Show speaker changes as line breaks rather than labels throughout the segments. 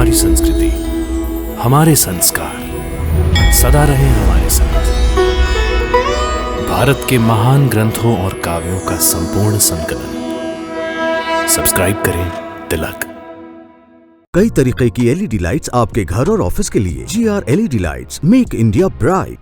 हमारी संस्कृति, हमारे संस्कार सदा रहे हमारे साथ। भारत के महान ग्रंथों और काव्यों का संपूर्ण संकलन। सब्सक्राइब करें तिलक।
कई तरीके की एलईडी लाइट्स आपके घर और ऑफिस के लिए। GR LED lights, make India bright.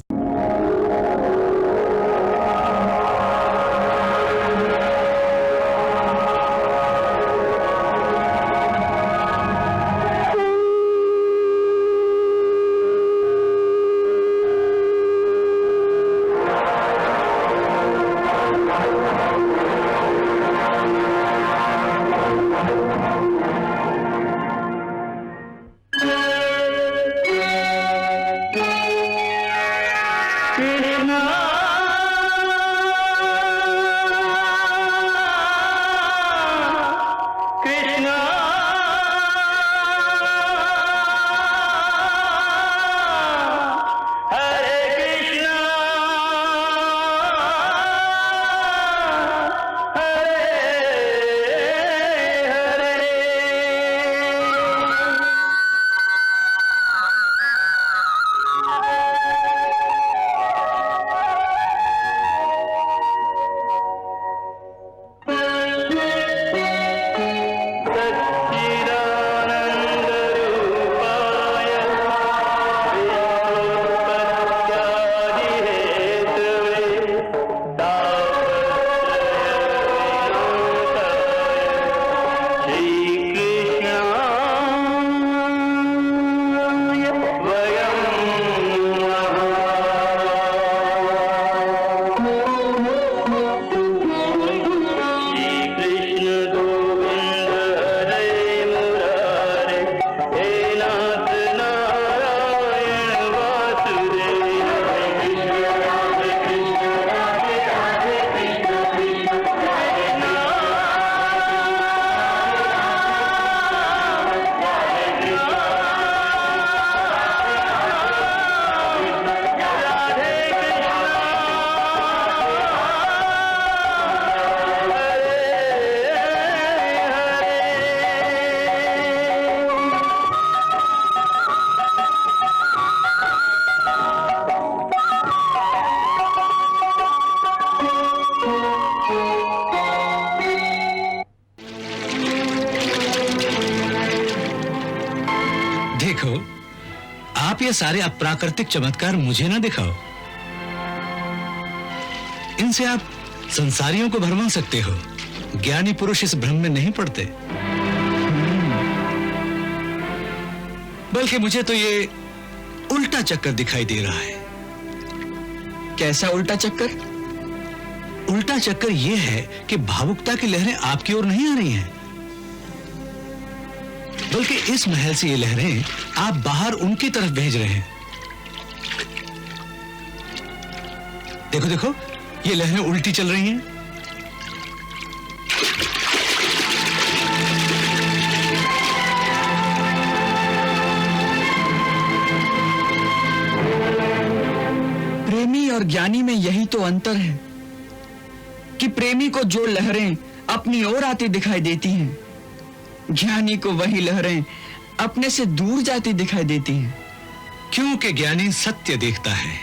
देखो, आप ये सारे अप्राकृतिक चमत्कार मुझे ना दिखाओ। इनसे आप संसारियों को भरमा सकते हो। ज्ञानी पुरुष इस भ्रम में नहीं पड़ते। बल्कि मुझे तो ये उल्टा चक्कर दिखाई दे रहा है।
कैसा उल्टा चक्कर?
उल्टा चक्कर ये है कि भावुकता की लहरें आपकी ओर नहीं आ रही हैं, बल्कि इस महल से ये लहरें आप बाहर उनकी तरफ भेज रहे हैं। देखो देखो, ये लहरें उल्टी चल रही हैं।
प्रेमी और ज्ञानी में यही तो अंतर है कि प्रेमी को जो लहरें अपनी ओर आती दिखाई देती हैं, ज्ञानी को वही लहरें अपने से दूर जाती दिखाई देती हैं।
क्योंकि ज्ञानी सत्य देखता है।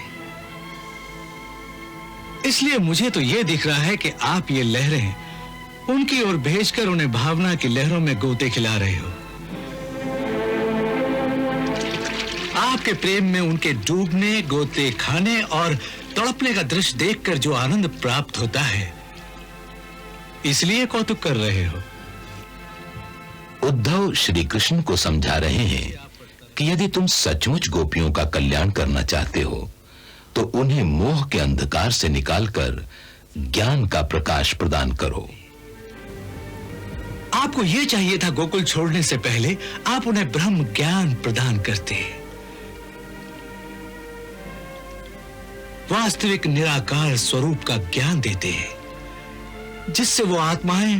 इसलिए मुझे तो यह दिख रहा है कि आप ये लहरें उनकी ओर भेजकर उन्हें भावना की लहरों में गोते खिला रहे हो। आपके प्रेम में उनके डूबने, गोते खाने और तड़पने का दृश्य देखकर जो आनंद प्राप्त होता है, इसलिए कौतुक कर रहे हो।
उद्धव श्री कृष्ण को समझा रहे हैं कि यदि तुम सचमुच गोपियों का कल्याण करना चाहते हो तो उन्हें मोह के अंधकार से निकालकर ज्ञान का प्रकाश प्रदान करो।
आपको यह चाहिए था गोकुल छोड़ने से पहले आप उन्हें ब्रह्म ज्ञान प्रदान करते, वास्तविक निराकार स्वरूप का ज्ञान देते, जिससे वो आत्माएं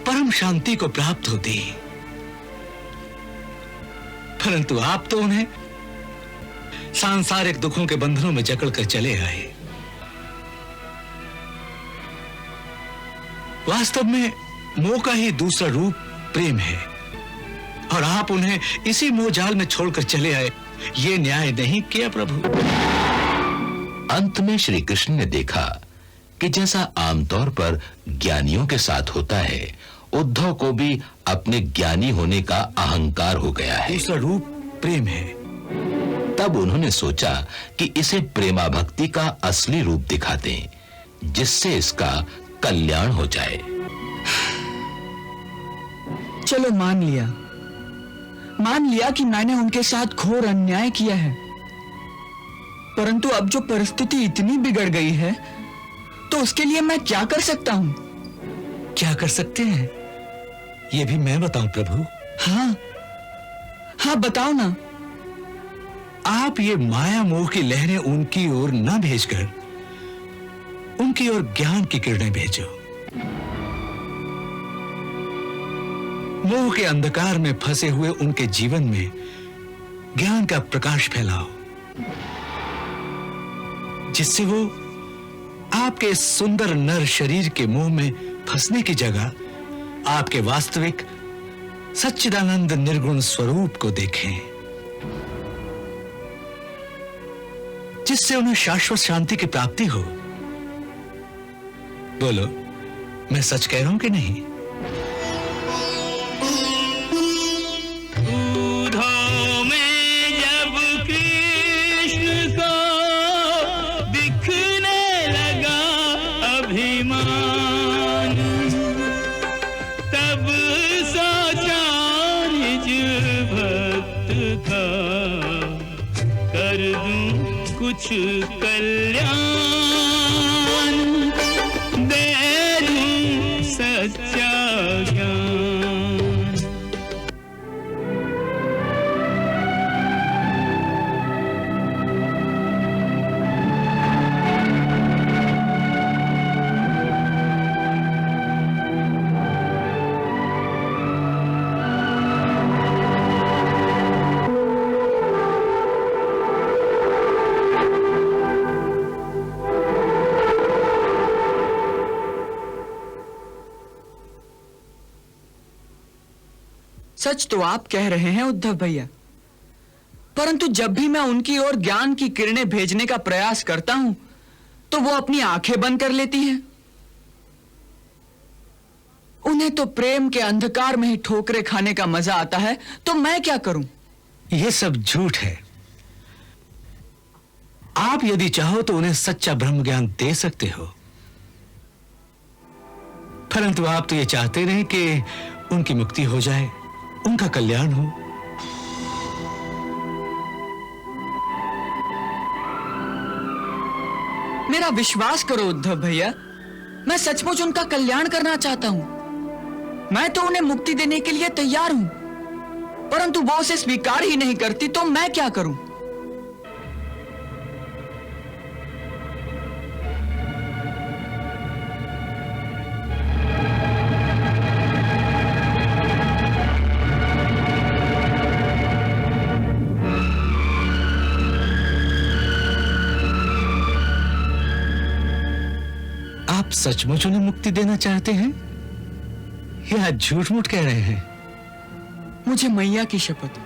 परम शांति को प्राप्त होती। परंतु आप तो उन्हें सांसारिक दुखों के बंधनों में जकड़कर चले आए। वास्तव में मोह का ही दूसरा रूप प्रेम है, और आप उन्हें इसी मोह जाल में छोड़कर चले आए। ये न्याय नहीं किया प्रभु।
अंत में श्री कृष्ण ने देखा कि जैसा आमतौर पर ज्ञानियों के साथ होता है, उद्धव को भी अपने ज्ञानी होने का अहंकार हो गया है।
दूसरा रूप प्रेम है।
तब उन्होंने सोचा कि इसे प्रेमा भक्ति का असली रूप दिखा दें, जिससे इसका कल्याण हो जाए।
चलो मान लिया कि मैंने उनके साथ घोर अन्याय किया है, परंतु अब जो परिस्थिति इतनी बिगड़ गई है तो उसके लिए मैं क्या कर सकता हूं?
क्या कर सकते हैं ये भी मैं बताऊं प्रभु?
हाँ बताओ ना।
आप ये माया मोह की लहरें उनकी ओर न भेजकर उनकी ओर ज्ञान की किरणें भेजो। मोह के अंधकार में फंसे हुए उनके जीवन में ज्ञान का प्रकाश फैलाओ, जिससे वो आपके सुंदर नर शरीर के मोह में फंसने की जगह आपके वास्तविक सच्चिदानंद निर्गुण स्वरूप को देखें, जिससे उन्हें शाश्वत शांति की प्राप्ति हो। बोलो, मैं सच कह रहा हूं कि नहीं?
कुछ कल्याण दे दूं सच्चा ज्ञान।
सच तो आप कह रहे हैं उद्धव भैया, परंतु जब भी मैं उनकी ओर ज्ञान की किरणें भेजने का प्रयास करता हूं तो वो अपनी आंखें बंद कर लेती हैं। उन्हें तो प्रेम के अंधकार में ही ठोकरे खाने का मजा आता है, तो मैं क्या करूं?
यह सब झूठ है। आप यदि चाहो तो उन्हें सच्चा ब्रह्म ज्ञान दे सकते हो, परंतु आप तो ये चाहते नहीं कि उनकी मुक्ति हो जाए, उनका कल्याण हो।
मेरा विश्वास करो उद्धव भैया, मैं सचमुच उनका कल्याण करना चाहता हूं। मैं तो उन्हें मुक्ति देने के लिए तैयार हूं, परंतु वो उसे स्वीकार ही नहीं करती, तो मैं क्या करूं?
आप सचमुच उन्हें मुक्ति देना चाहते हैं या झूठ मूठ कह रहे हैं?
मुझे मैया की शपथ,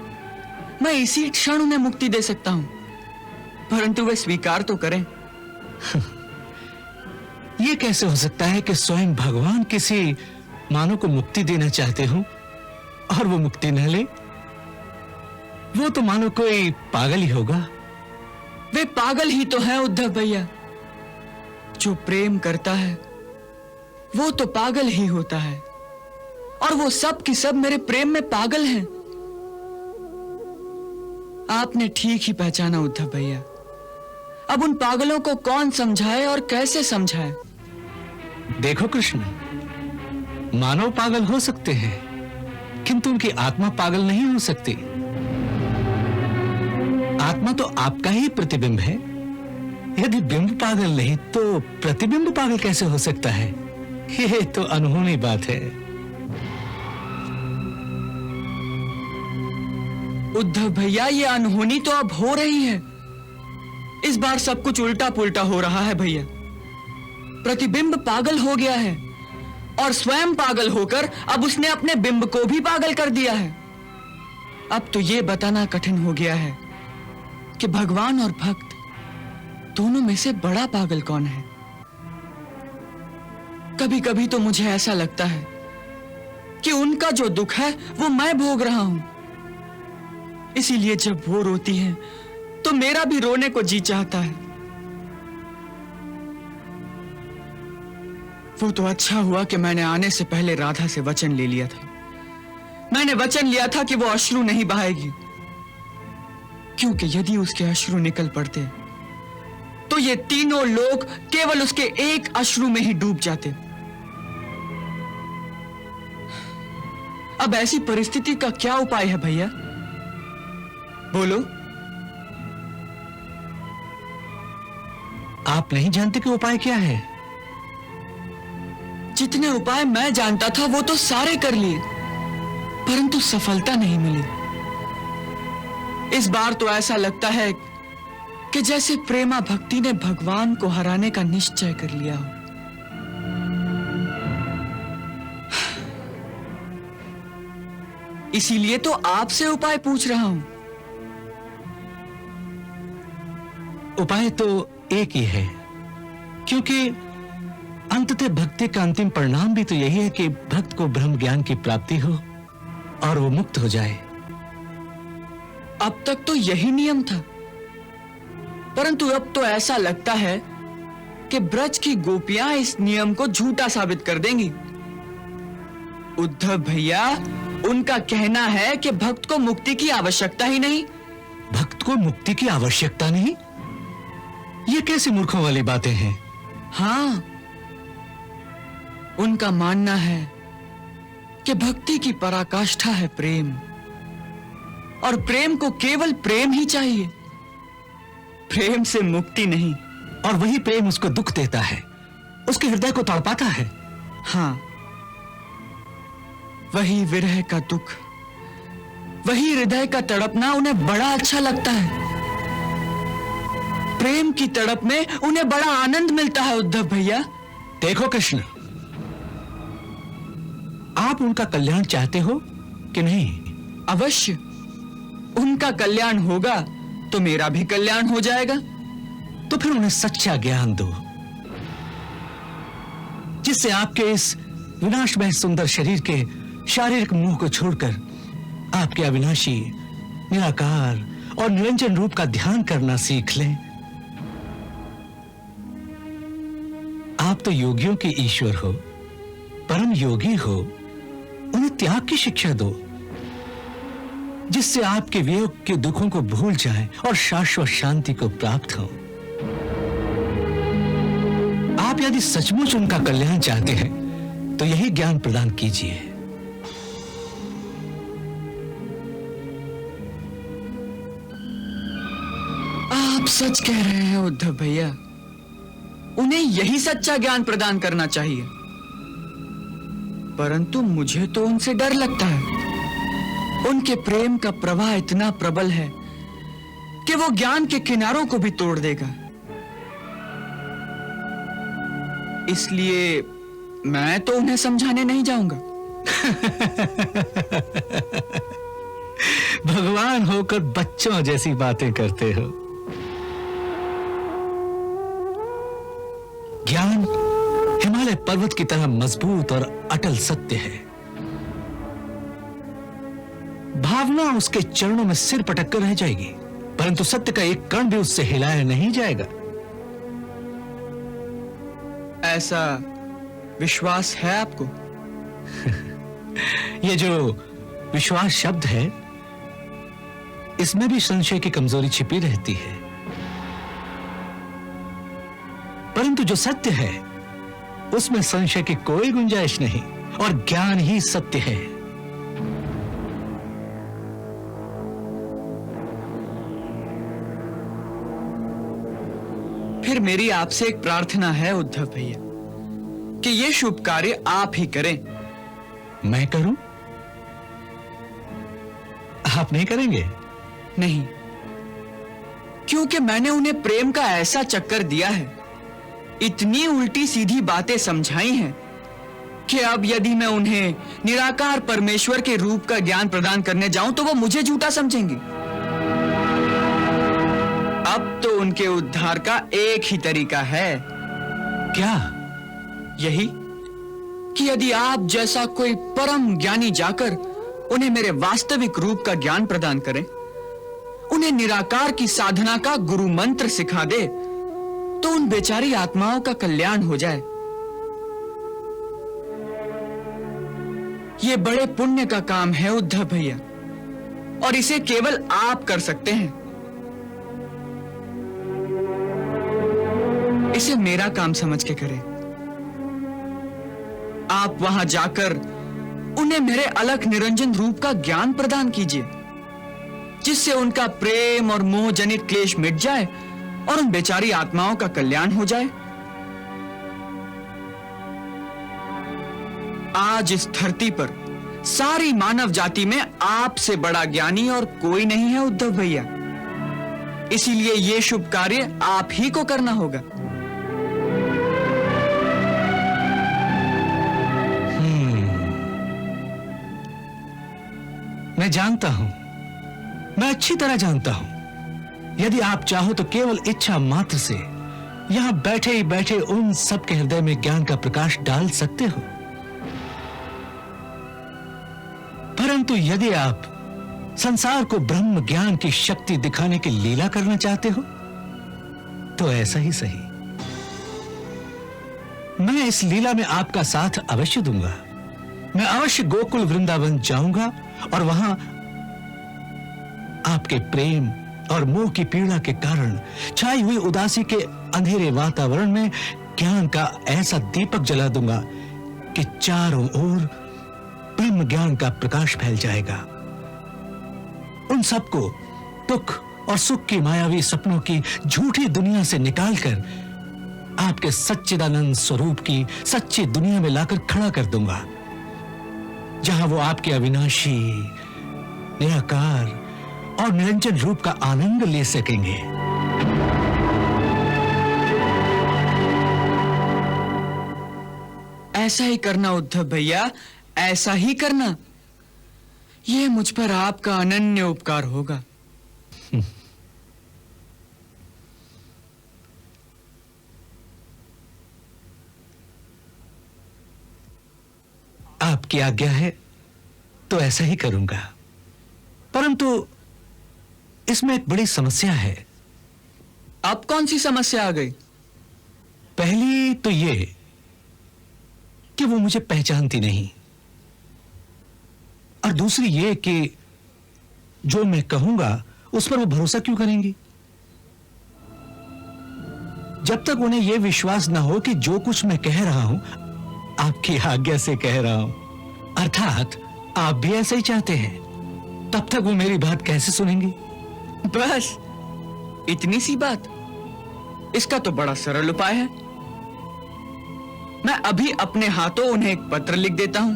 मैं इसी क्षण उन्हें मुक्ति दे सकता हूं, परंतु वे स्वीकार तो करें।
यह कैसे हो सकता है कि स्वयं भगवान किसी मानव को मुक्ति देना चाहते हो और वो मुक्ति न ले? वो तो मानो कोई पागल ही होगा।
वे पागल ही तो है उद्धव भैया। जो प्रेम करता है वो तो पागल ही होता है, और वो सब की सब मेरे प्रेम में पागल हैं। आपने ठीक ही पहचाना उद्धव भैया। अब उन पागलों को कौन समझाए और कैसे समझाए?
देखो कृष्ण, मानव पागल हो सकते हैं, किंतु उनकी आत्मा पागल नहीं हो सकती। आत्मा तो आपका ही प्रतिबिंब है। यदि बिंब पागल नहीं तो प्रतिबिंब पागल कैसे हो सकता है? ये तो अनहोनी बात है।
उद्धव भैया, ये अनहोनी तो अब हो रही है। इस बार सब कुछ उल्टा पुल्टा हो रहा है भैया। प्रतिबिंब पागल हो गया है और स्वयं पागल होकर अब उसने अपने बिंब को भी पागल कर दिया है। अब तो ये बताना कठिन हो गया है कि भगवान और भक्त दोनों में से बड़ा पागल कौन है। कभी कभी तो मुझे ऐसा लगता है कि उनका जो दुख है वो मैं भोग रहा हूं। इसीलिए जब वो रोती है तो मेरा भी रोने को जी चाहता है। वो तो अच्छा हुआ कि मैंने आने से पहले राधा से वचन ले लिया था। मैंने वचन लिया था कि वो अश्रु नहीं बहाएगी, क्योंकि यदि उसके अश्रु निकल पड़ते तो ये तीनों लोग केवल उसके एक अश्रु में ही डूब जाते। अब ऐसी परिस्थिति का क्या उपाय है भैया, बोलो।
आप नहीं जानते कि उपाय क्या है?
जितने उपाय मैं जानता था वो तो सारे कर लिए, परंतु सफलता नहीं मिली। इस बार तो ऐसा लगता है कि जैसे प्रेमा भक्ति ने भगवान को हराने का निश्चय कर लिया हो। इसीलिए तो आपसे उपाय पूछ रहा हूं।
उपाय तो एक ही है, क्योंकि अंततः भक्ति का अंतिम परिणाम भी तो यही है कि भक्त को ब्रह्म ज्ञान की प्राप्ति हो और वो मुक्त हो जाए।
अब तक तो यही नियम था, परंतु अब तो ऐसा लगता है कि ब्रज की गोपियां इस नियम को झूठा साबित कर देंगी। उद्धव भैया, उनका कहना है कि भक्त को मुक्ति की आवश्यकता ही नहीं।
भक्त को मुक्ति की आवश्यकता नहीं? ये कैसी मूर्खों वाली बातें हैं?
हाँ, उनका मानना है कि भक्ति की पराकाष्ठा है प्रेम, और प्रेम को केवल प्रेम ही चाहिए, प्रेम से मुक्ति नहीं।
और वही प्रेम उसको दुख देता है, उसके हृदय को तड़पाता है।
हाँ, वही विरह का दुख, वही हृदय का तड़पना उन्हें बड़ा अच्छा लगता है। प्रेम की तड़प में उन्हें बड़ा आनंद मिलता है उद्धव भैया।
देखो कृष्ण, आप उनका कल्याण चाहते हो कि नहीं?
अवश्य, उनका कल्याण होगा तो मेरा भी कल्याण हो जाएगा।
तो फिर उन्हें सच्चा ज्ञान दो, जिससे आपके इस विनाशमय सुंदर शरीर के शारीरिक मोह को छोड़कर आपके अविनाशी, निराकार और निरंजन रूप का ध्यान करना सीख लें। आप तो योगियों के ईश्वर हो, परम योगी हो। उन्हें त्याग की शिक्षा दो, जिससे आपके वियोग के दुखों को भूल जाएं और शाश्वत शांति को प्राप्त हो। आप यदि सचमुच उनका कल्याण चाहते हैं तो यही ज्ञान प्रदान कीजिए।
आप सच कह रहे हैं उद्धव भैया, उन्हें यही सच्चा ज्ञान प्रदान करना चाहिए, परंतु मुझे तो उनसे डर लगता है। उनके प्रेम का प्रवाह इतना प्रबल है कि वो ज्ञान के किनारों को भी तोड़ देगा। इसलिए मैं तो उन्हें समझाने नहीं जाऊंगा।
भगवान होकर बच्चों जैसी बातें करते हो। ज्ञान हिमालय पर्वत की तरह मजबूत और अटल सत्य है। भावना उसके चरणों में सिर पटक कर रह जाएगी, परंतु सत्य का एक कण भी उससे हिलाया नहीं जाएगा।
ऐसा विश्वास है आपको?
ये जो विश्वास शब्द है, इसमें भी संशय की कमजोरी छिपी रहती है, परंतु जो सत्य है उसमें संशय की कोई गुंजाइश नहीं, और ज्ञान ही सत्य है।
फिर मेरी आपसे एक प्रार्थना है उद्धव भैया कि ये शुभ कार्य आप ही करें।
मैं करूं? आप नहीं करेंगे?
नहीं, क्योंकि मैंने उन्हें प्रेम का ऐसा चक्कर दिया है, इतनी उल्टी सीधी बातें समझाई हैं कि अब यदि मैं उन्हें निराकार परमेश्वर के रूप का ज्ञान प्रदान करने जाऊं तो वो मुझे झूठा समझेंगे। अब तो उनके उद्धार का एक ही तरीका है।
क्या?
यही कि यदि आप जैसा कोई परम ज्ञानी जाकर उन्हें मेरे वास्तविक रूप का ज्ञान प्रदान करें, उन्हें निराकार की साधना का गुरु मंत्र सिखा दे, तो उन बेचारी आत्माओं का कल्याण हो जाए। यह बड़े पुण्य का काम है उद्धव भैया, और इसे केवल आप कर सकते हैं। इसे मेरा काम समझ के करें। आप वहां जाकर उन्हें मेरे अलख निरंजन रूप का ज्ञान प्रदान कीजिए, जिससे उनका प्रेम और मोह जनित क्लेश मिट जाए और उन बेचारी आत्माओं का कल्याण हो जाए। आज इस धरती पर सारी मानव जाति में आपसे बड़ा ज्ञानी और कोई नहीं है उद्धव भैया। इसीलिए यह शुभ कार्य आप ही को करना होगा।
मैं जानता हूं, मैं अच्छी तरह जानता हूं, यदि आप चाहो तो केवल इच्छा मात्र से यहां बैठे ही बैठे उन सबके हृदय में ज्ञान का प्रकाश डाल सकते हो। परंतु यदि आप संसार को ब्रह्म ज्ञान की शक्ति दिखाने की लीला करना चाहते हो तो ऐसा ही सही, मैं इस लीला में आपका साथ अवश्य दूंगा। मैं अवश्य गोकुल वृंदावन जाऊंगा और वहां आपके प्रेम और मोह की पीड़ा के कारण छाई हुई उदासी के अंधेरे वातावरण में ज्ञान का ऐसा दीपक जला दूंगा कि चारों ओर ब्रह्म ज्ञान का प्रकाश फैल जाएगा। उन सबको दुख और सुख की मायावी सपनों की झूठी दुनिया से निकालकर आपके सच्चिदानंद स्वरूप की सच्ची दुनिया में लाकर खड़ा कर दूंगा, जहां वो आपके अविनाशी, निराकार और निरंजन रूप का आनंद ले सकेंगे।
ऐसा ही करना उद्धव भैया, ऐसा ही करना। यह मुझ पर आपका अनन्य उपकार होगा।
आपकी आज्ञा है तो ऐसा ही करूंगा, परंतु इसमें एक बड़ी समस्या है।
अब कौन सी समस्या आ गई?
पहली तो ये कि वो मुझे पहचानती नहीं, और दूसरी ये कि जो मैं कहूंगा उस पर वो भरोसा क्यों करेंगी। जब तक उन्हें यह विश्वास ना हो कि जो कुछ मैं कह रहा हूं आपकी आज्ञा से कह रहा हूं, अर्थात आप भी ऐसा ही चाहते हैं, तब तक वो मेरी बात कैसे सुनेंगी।
बस इतनी सी बात? इसका तो बड़ा सरल उपाय है। मैं अभी अपने हाथों उन्हें एक पत्र लिख देता हूं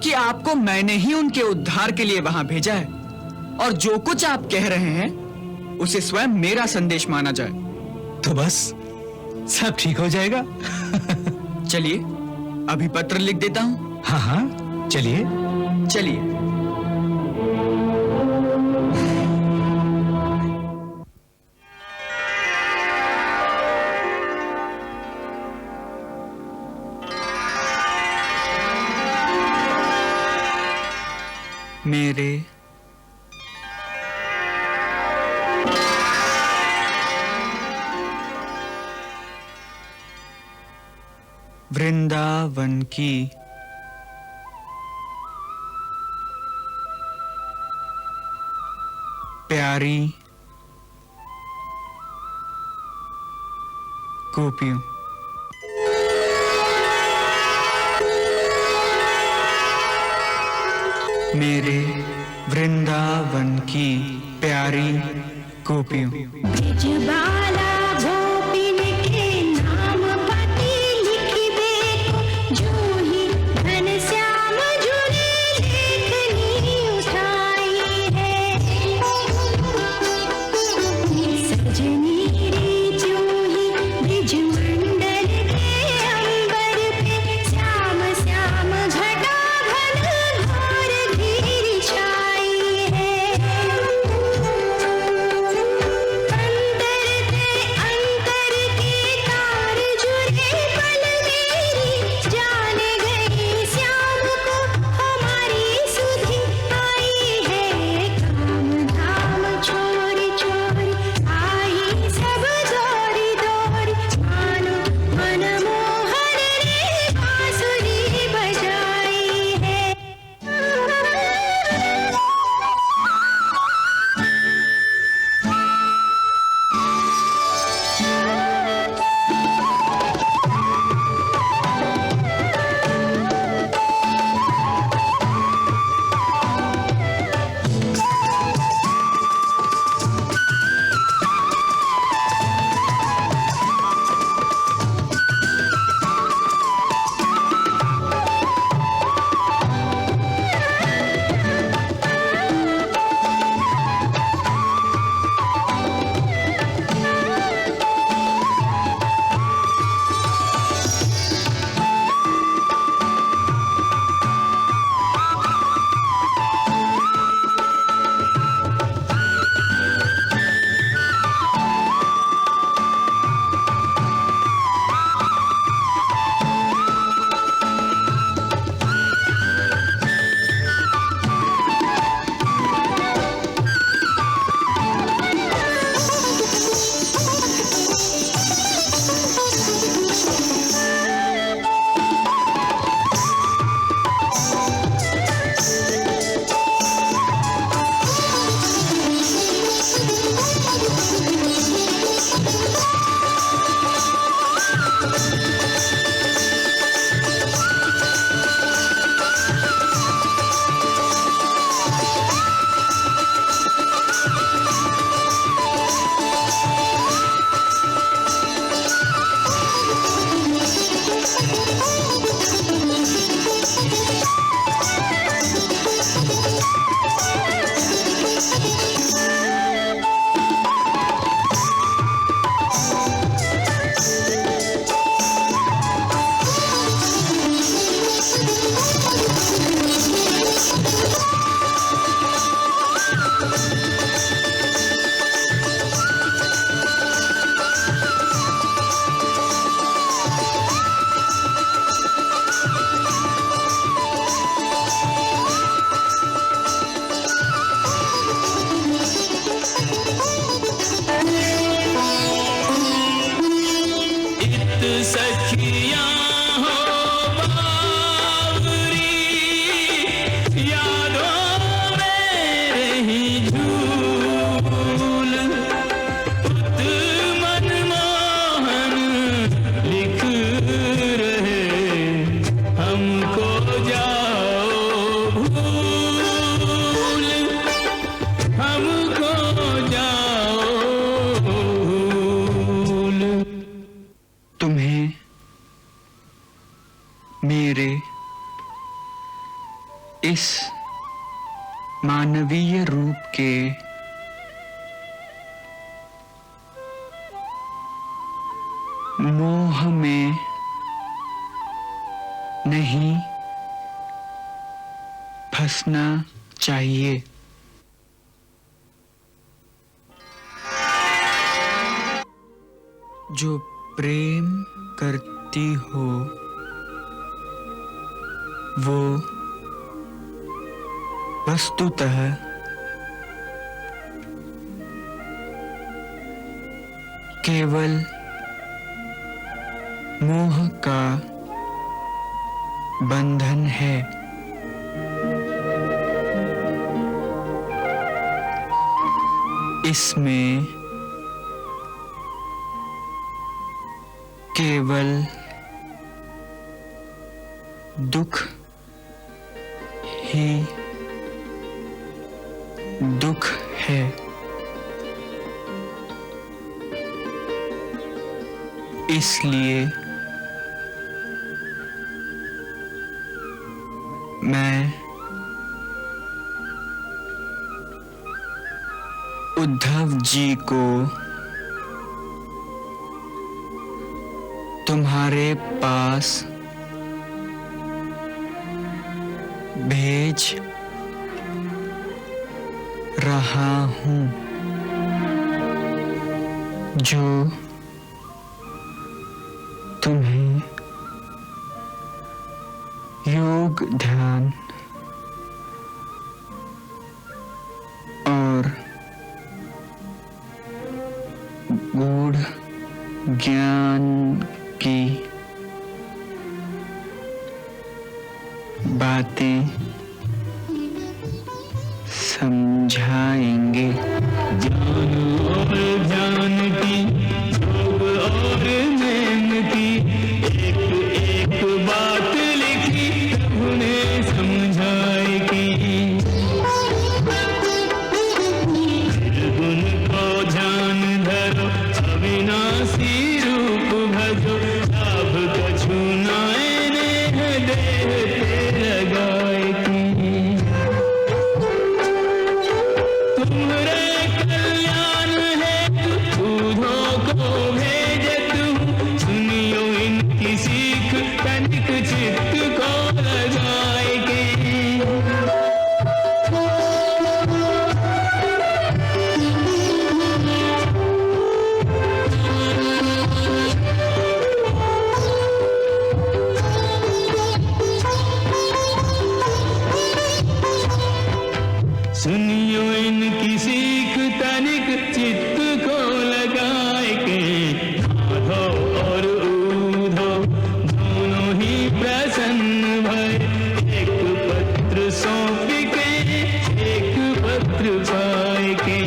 कि आपको मैंने ही उनके उद्धार के लिए वहां भेजा है, और जो कुछ आप कह रहे हैं उसे स्वयं मेरा संदेश माना जाए।
तो बस सब ठीक हो जाएगा।
चलिए अभी पत्र लिख देता हूं।
हाँ हाँ, चलिए
चलिए। मेरे वृंदावन की प्यारी गोपियों, मेरे वृंदावन की प्यारी गोपियों।
ब्रजबाला गोपिन के नाम पति लिख देखो, जो ही घनश्याम जुने लेखनी उठाई है। सजनी रे जो ही ब्रज मंडल के अंबर पे श्याम
इस मानवीय रूप के मोह में नहीं फंसना चाहिए। जो प्रेम करती हो वो वस्तुतः केवल मोह का बंधन है। इसमें केवल दुख ही दुख है। इसलिए मैं उद्धव जी को तुम्हारे पास भेज रहा हूं, जो तुम्हें योग ध्यान और गूढ़ ज्ञान की बातें समझाएंगे।
ज्ञान और ध्यान की, योग और नेम की, एक एक बात लिखी उन्हें समझाएगी। गुण को ध्यान धरो, अविनाशी रूप भजो, लाभ कछु नाय नेह देह ते लगाएगी। तुम्हारे कल्याण है दूधों को भेजत हूँ, सुनियो इनकी सीख तनिक चित्त को लगाएगी। सुनियो इनकी सीख तनिक चित्त को लगाए के, आधो और ऊधो दोनों ही प्रसन्न भय, एक पत्र सौंप के एक पत्र पाए के।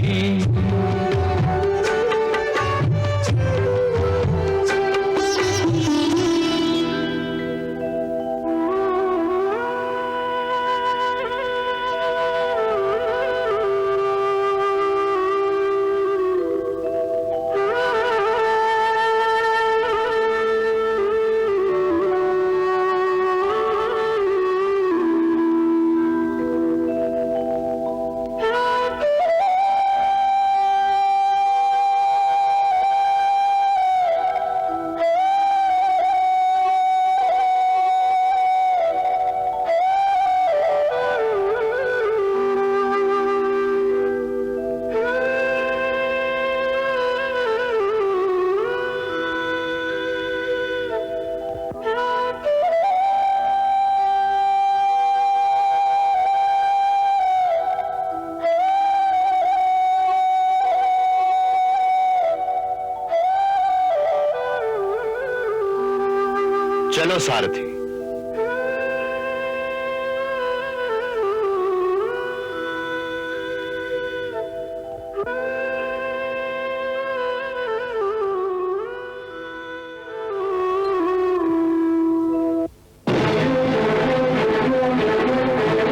चलो सारथी।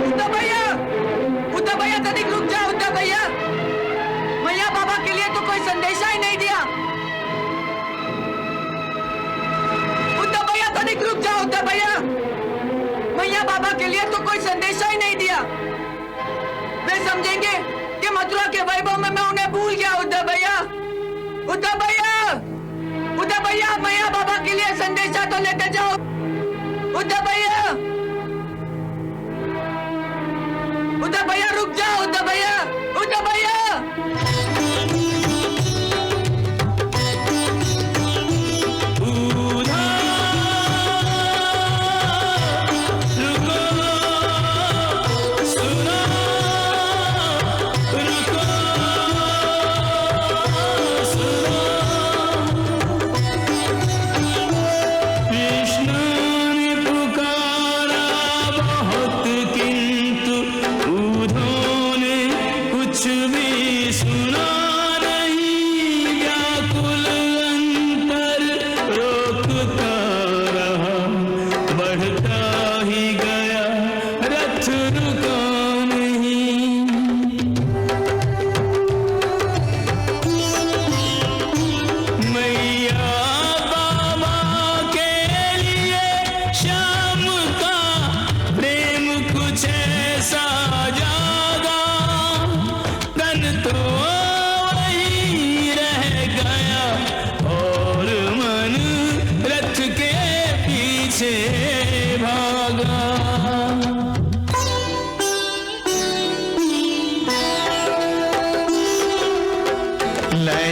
उद्धव भैया तनिक रुक जाओ। उद्धव भैया, मैया बाबा के लिए तो कोई संदेशा ही नहीं दिया। तनिक रुक जाओ। उद्धव भैया, मैया बाबा के लिए तो कोई संदेशा ही नहीं दिया। समझेंगे कि मथुरा के वैभव में मैं उन्हें भूल गया। उद्धव भैया, उद्धव भैया, उद्धव भैया, मैया बाबा के लिए संदेशा तो लेते जाओ। उद्धव भैया, उद्धव भैया रुक जाओ। उद्धव भैया, उद्धव भैया।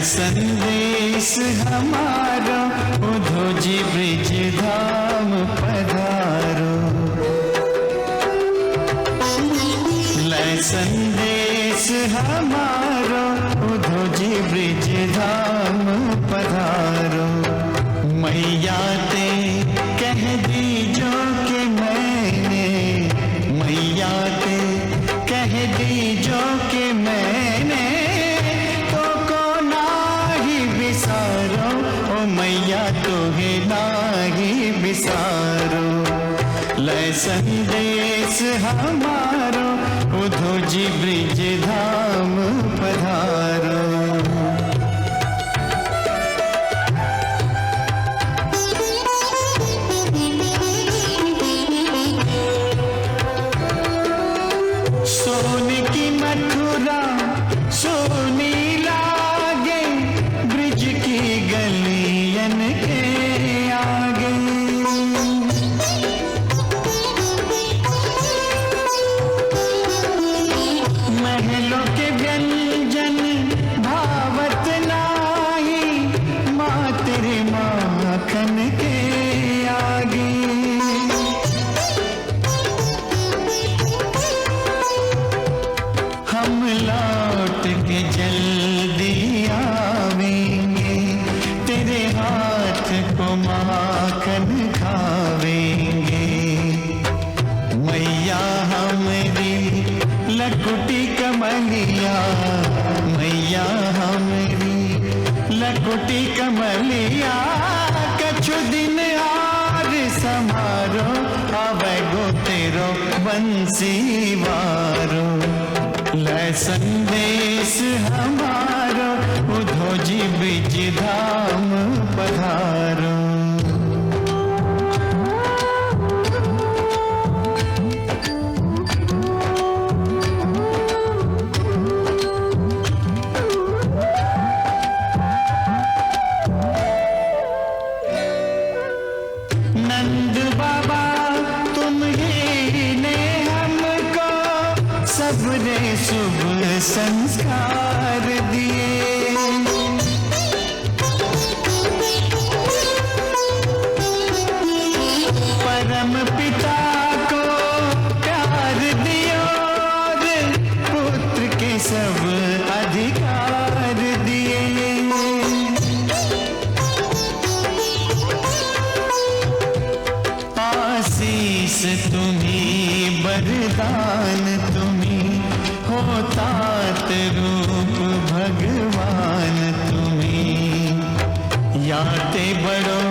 संदेश हमारा उधो जी ब्रिज धाम पधारो। लय संदेश हमारा उधो जी ब्रिज धाम पधारो। मैया ते कह दीजो कि मैंने, मैया ते कह दीजो कि मैंने मैया तोहे नाही बिसारो। लय संदेश हमारो उधो जी ब्रिज धाम पधारो। सोने की मथुरा सोनी लागे, ब्रिज की गलियन के आगे। महलों के व्यंजन भावत नाही, माँ तेरे माखन के आगे। हम लौट के जल्दी आवेंगे, तेरे हाथ को माखन खावेंगे। मैया हमारी लकुटी कमलिया, मैया हमारी लकुटी कमलिया। कछु दिन आर समारो, आवे गो तेरो बंसी वारो। लय संदेश हमारो उधो जी ब्रिज धाम पधारो। नंद बाबा तुम ही ने हमको सबरे शुभ संस्कार दिए। परम पिता को प्यार दियो, पुत्र के सब अधिकार दिए। आशीष तुम्ही वरदान तुम्ही, हो तात रूप भगवान तुम्ही। याते बड़ो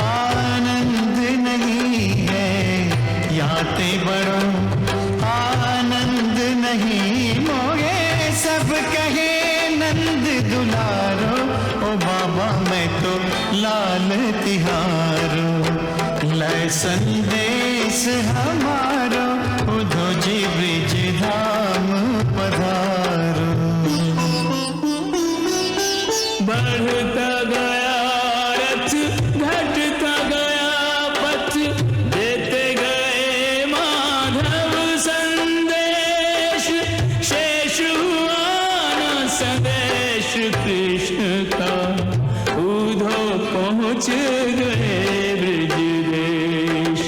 आनंद नहीं है, याते बड़ो आनंद नहीं। मोगे सब कहे नंद दुलारो, ओ बाबा मैं तो लाल तिहारो। लय संदेश हमारो उधो जी ब्रिज धाम पधारो। संदेश कृष्ण का, उधो पहुँच गए ब्रज देश।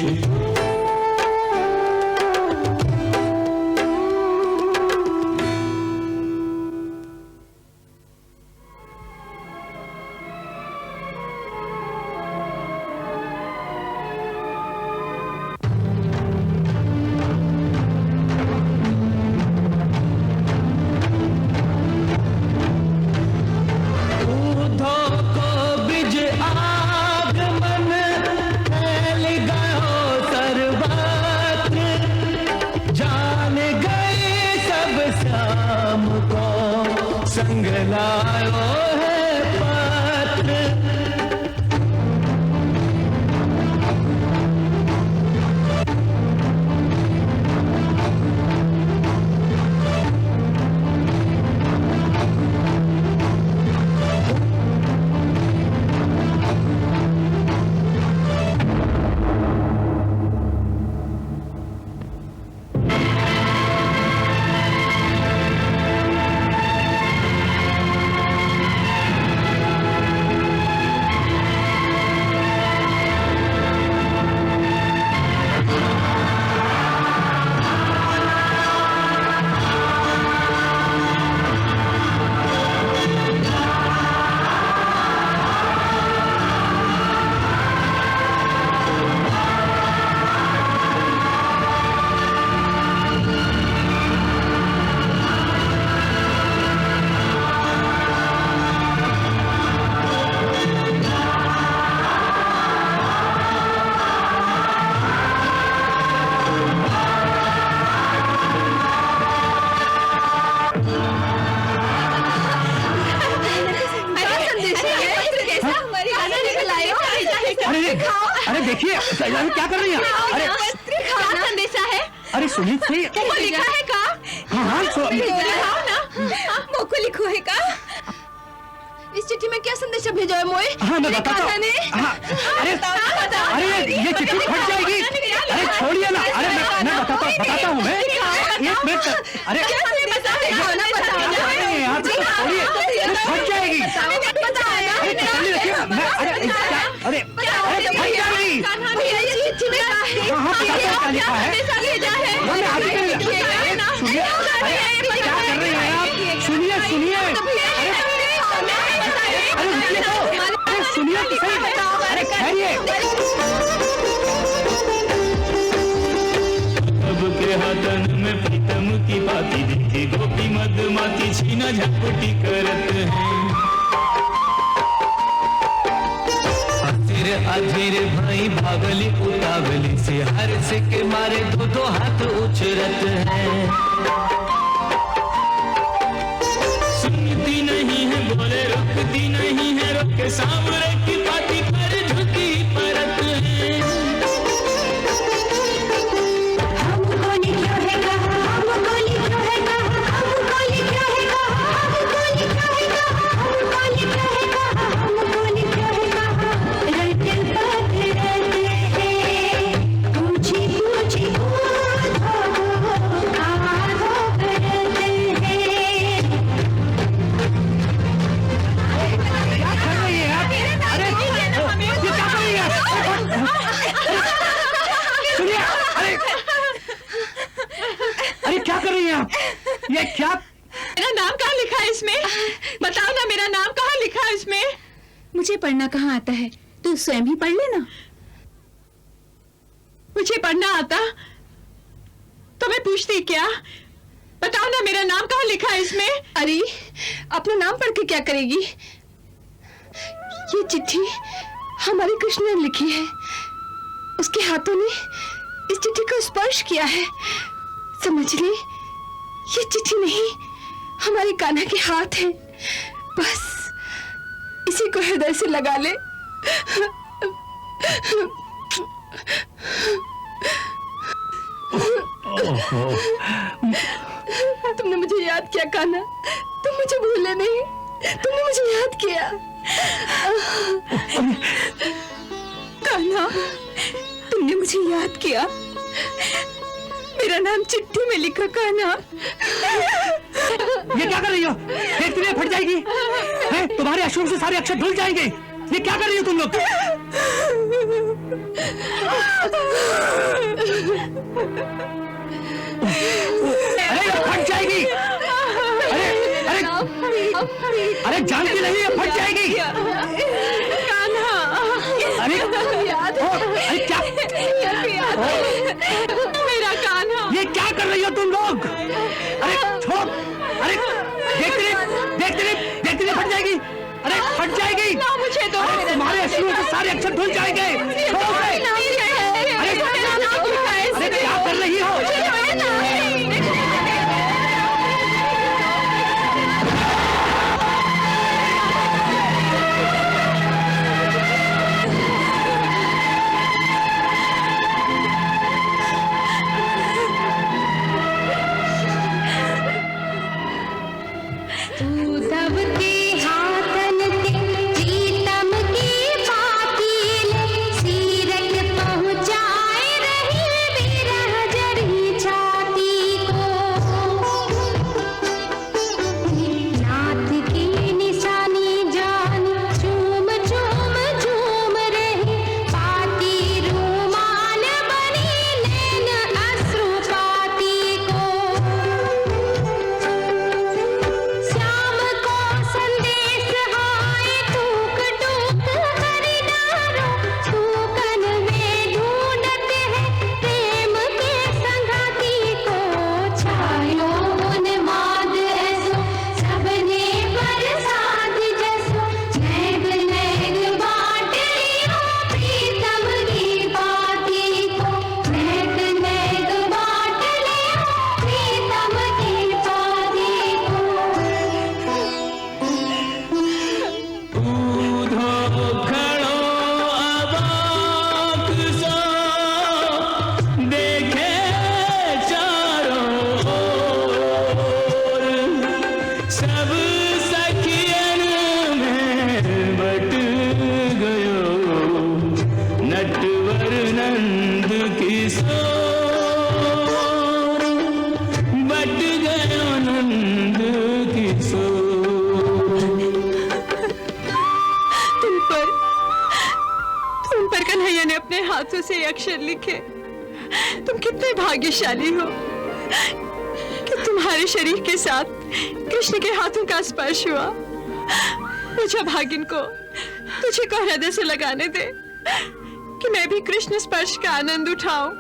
संग लायो है पात्र,
अरे देखिए क्या कर रही हैं? अरे
क्या संदेशा है?
अरे सुनिए सही।
वो लिखा है का?
हाँ
दिखाओ ना। मोको लिखो है का? इस चिट्ठी में क्या संदेशा भेजा है मोए?
हाँ मैं बताता हूँ। अरे ये चिट्ठी फट जाएगी। अरे छोड़िए ना। अरे मैं बताता हूँ मैं। एक मिनट। अरे यार छोड़िए, फट जाएगी। अरे तसल्ली रखिए। अरे फट जाएगी। हाँ क्या लिखा है? सुनिए, क्या कर रही हैं आप? सुनिए सुनिए तो सही। अरे ठहरिए।
अब के हाथन में प्रीतम की बाती देखी, गोपी मधुमाती छीना झपटी करत हैं। अधीर भाई भागली उतावली से, हर से के मारे दो हाथ उछरत हैं। सुनती नहीं है बोले, रुकती नहीं है रोके, सांवरे की बाती पर झुकी परत है।
हमको लिखो है कहा, हमको लिखो है कहा, हमको लिखो है कहा, हमको लिखो है कहा, हमको लिखो है कहा, हमको लिखो है कहा। रटल पथ रहते हैं, पूछी पूछी आधो करते हैं।
क्या कर रही है आप? अरे ये क्या कर रही है? सुनिए। अरे क्या कर रही हैं आप? ये क्या?
मेरा नाम कहाँ लिखा है इसमें? बताओ ना, मेरा नाम कहाँ लिखा है इसमें?
मुझे पढ़ना कहाँ आता है? तू स्वयं ही पढ़ लेना।
मुझे पढ़ना आता तो मैं पूछती क्या? बताओ ना, मेरा नाम कहाँ लिखा है इसमें?
अरे अपना नाम पढ़ के क्या करेगी? ये चिट्ठी हमारे कृष्ण ने लिखी है। उसके हाथों ने इस चिट्ठी को स्पर्श किया है। समझ ले, ये चिट्ठी नहीं, हमारे कान्हा के हाथ है। बस इसी को हृदय से लगा ले। तुमने मुझे याद किया कान्हा, तुम मुझे भूले नहीं, तुमने मुझे याद किया। कान्हा, तुमने मुझे याद किया। मेरा नाम चिट्ठी में लिखा कान्हा।
ये क्या कर रही हो? देखती जाएगी? हैं? तुम्हारे अश्रुओं से सारे अक्षर धुल जाएंगे। ये क्या कर रही हो तुम लोग? अरे ये फट जाएगी। अरे अरे अरे जानती नहीं है, फट जाएगी। अरे अरे क्या
मेरा कान्हा,
ये क्या कर रही हो तुम लोग? अरे छोड़, अरे देखते नहीं फट जाएगी। अरे फट जाएगी।
मुझे तो
तुम्हारे अश्रुओं से सारे अक्षर धुल जाएंगे। अरे क्या कर रही हो?
हाथों से अक्षर लिखे। तुम कितने भाग्यशाली हो कि तुम्हारे शरीर के साथ कृष्ण के हाथों का स्पर्श हुआ। मुझे भागिन को तुझे को हृदय से लगाने दे कि मैं भी कृष्ण स्पर्श का आनंद उठाऊं।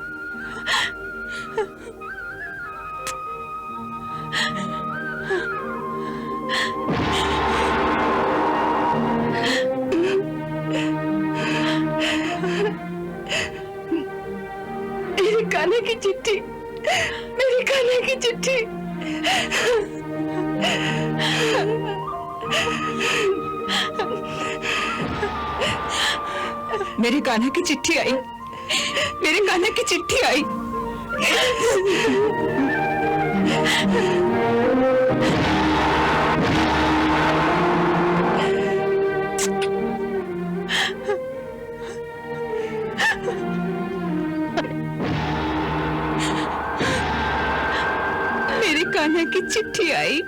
मेरे कान्हा की चिट्ठी, मेरे कान्हा की चिट्ठी।
मेरे कान्हा की चिट्ठी आई, मेरे कान्हा की चिट्ठी आई। मेरे कान्हा की चिट्ठी आई।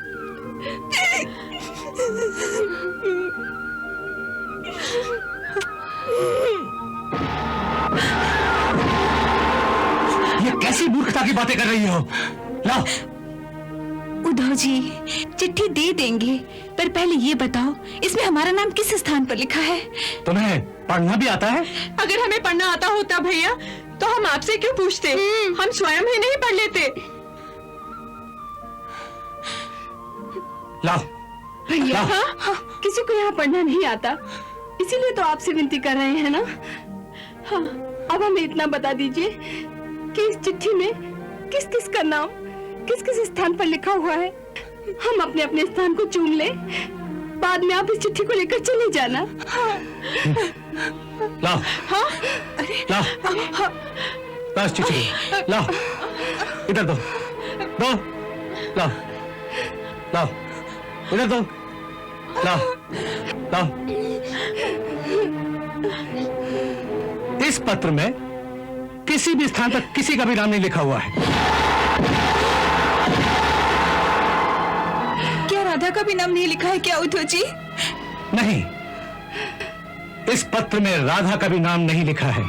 ये कैसी मूर्खता की बातें कर रही हो? लाओ।
उद्धव जी, चिट्ठी दे देंगे, पर पहले ये बताओ इसमें हमारा नाम किस स्थान पर लिखा है?
तुम्हें पढ़ना भी आता है?
अगर हमें पढ़ना आता होता भैया तो हम आपसे क्यों पूछते? हम स्वयं ही नहीं पढ़ लेते।
लाओ।
भैया, हाँ, किसी को यहाँ पढ़ना नहीं आता, इसीलिए तो आपसे विनती कर रहे हैं ना। हाँ, अब हमें इतना बता दीजिए कि इस चिट्ठी में किस किस का नाम किस किस स्थान पर लिखा हुआ है। हम अपने अपने स्थान को चुन ले, बाद में आप इस चिट्ठी को लेकर चले जाना। हाँ।
लाओ।
हाँ?
लाओ।
हाँ।
लाओ चिट्ठी, लाओ, इधर दो, दो, लाओ, लाओ, इधर दो, लाओ, लाओ। इस पत्र में किसी भी स्थान पर किसी का भी नाम नहीं लिखा हुआ है।
राधा का भी नाम नहीं लिखा है क्या उद्धव जी?
नहीं, इस पत्र में राधा का भी नाम नहीं लिखा है।